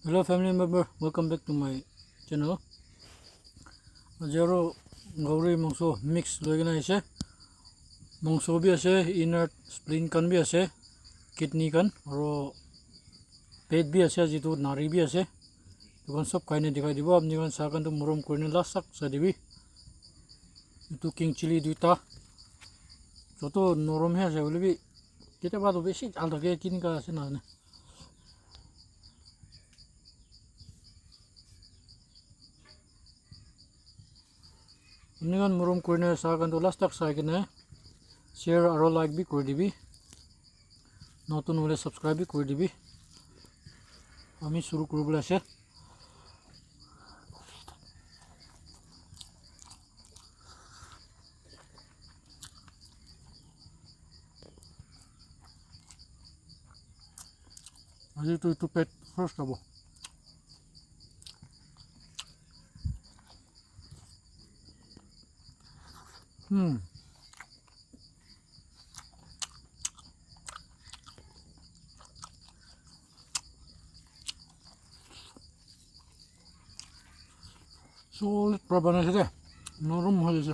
Hello family member, welcome back to my channel. Ajaro gauri mangso mix loigena ase. Mangso bi ase, inner spleen kan bi ase, kidney kan aro पेट भी আছে जितु नारी भी আছে दुकान सब खाइने दिखाई दिबो अपनी kan sakan to murom korne la sak sa dibi itu king chili duita joto norom he ase bole bi kete ba do beshi al thake kin ka ase na ne apni kan murom korne sakan to last tak sai kene share aro like bi kor dibi notun hole subscribe bi kor dibi আমি শুরু করব আছে আজি তো একটু পেট first হবো solid problem আছে দে নরম হয়ে গেছে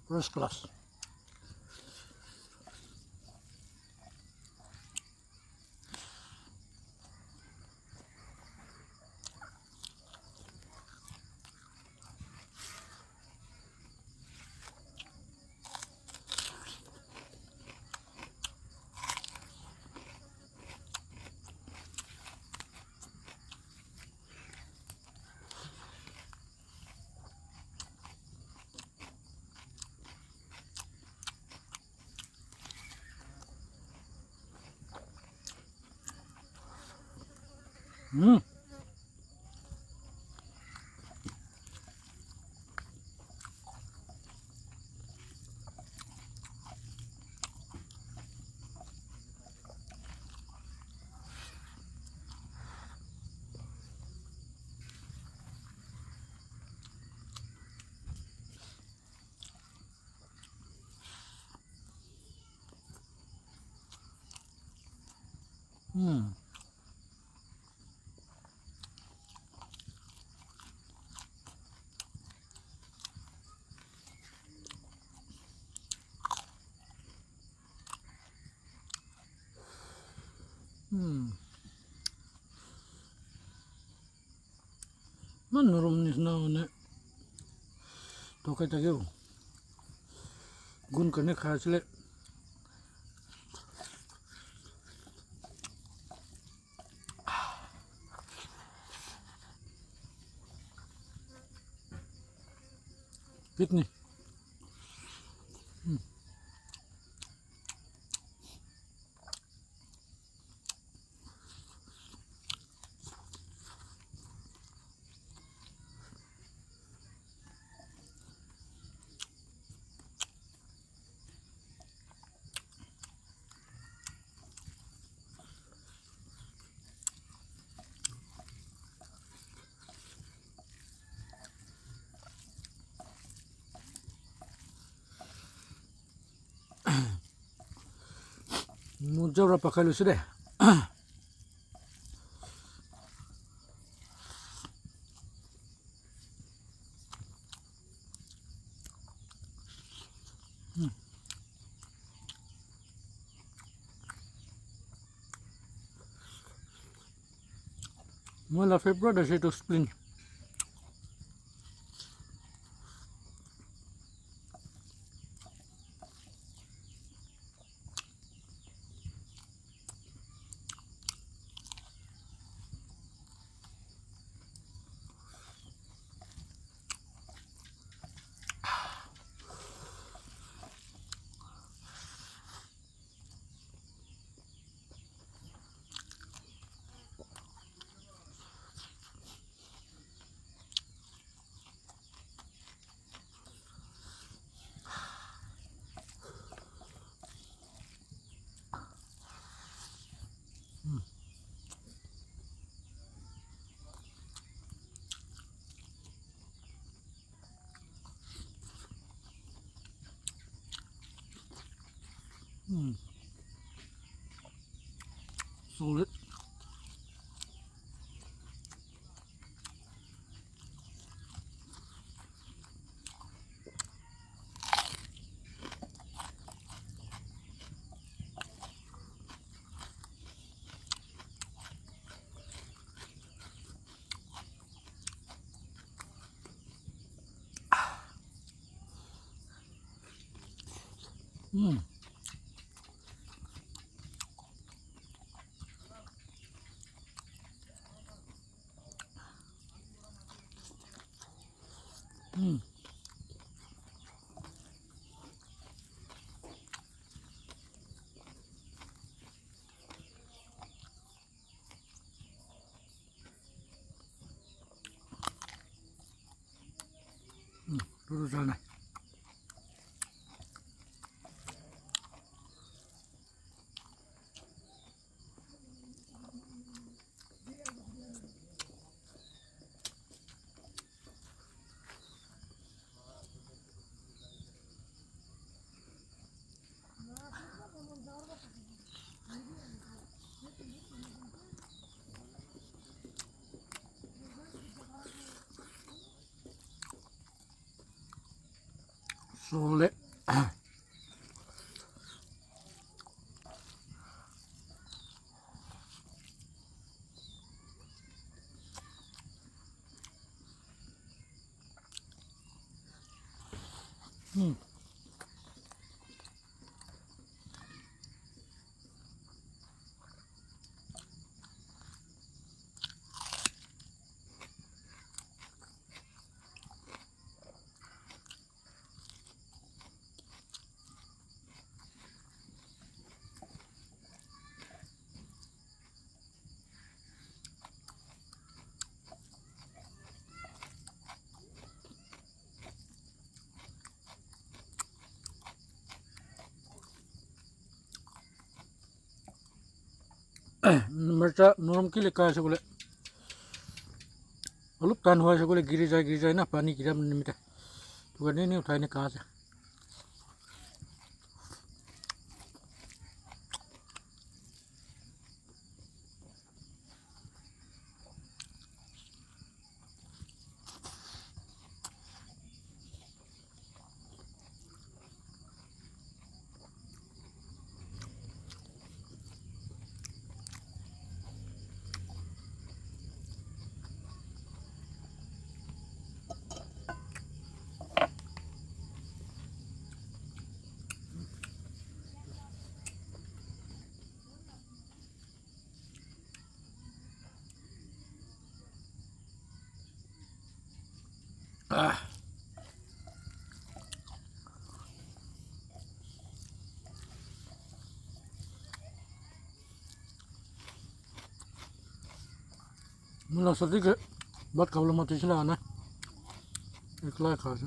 First class. Man norom nis na one to kai ta geu gun kane khasle kidney mudah berapa kali sudah Mula Februari dah situ spring solid. Dulu sana. Solid. मिर्चा नरम के लिए कहा बोले अलग टान हुआ से बोले गिरी जाए ना पानी गिरा मिटा तो नहीं उठाने कहा से Mula sedikit buat kalau mati selana ikhlas kasih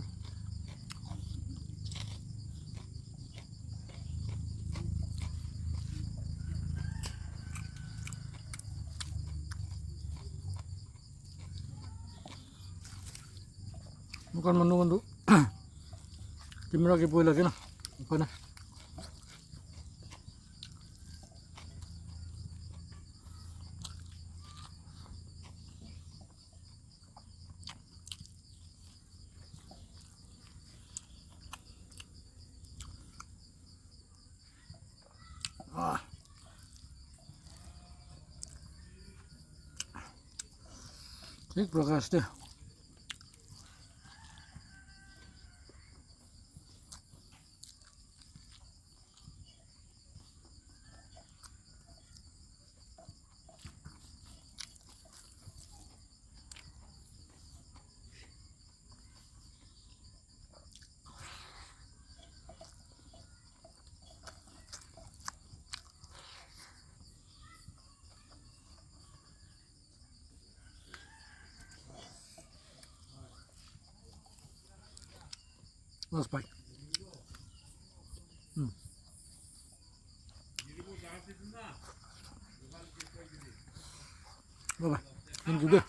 bukan menu timur lagi boleh lagi nah apa nah ठीक प्रकाश दे Mas pai. Bye bye. Thank you.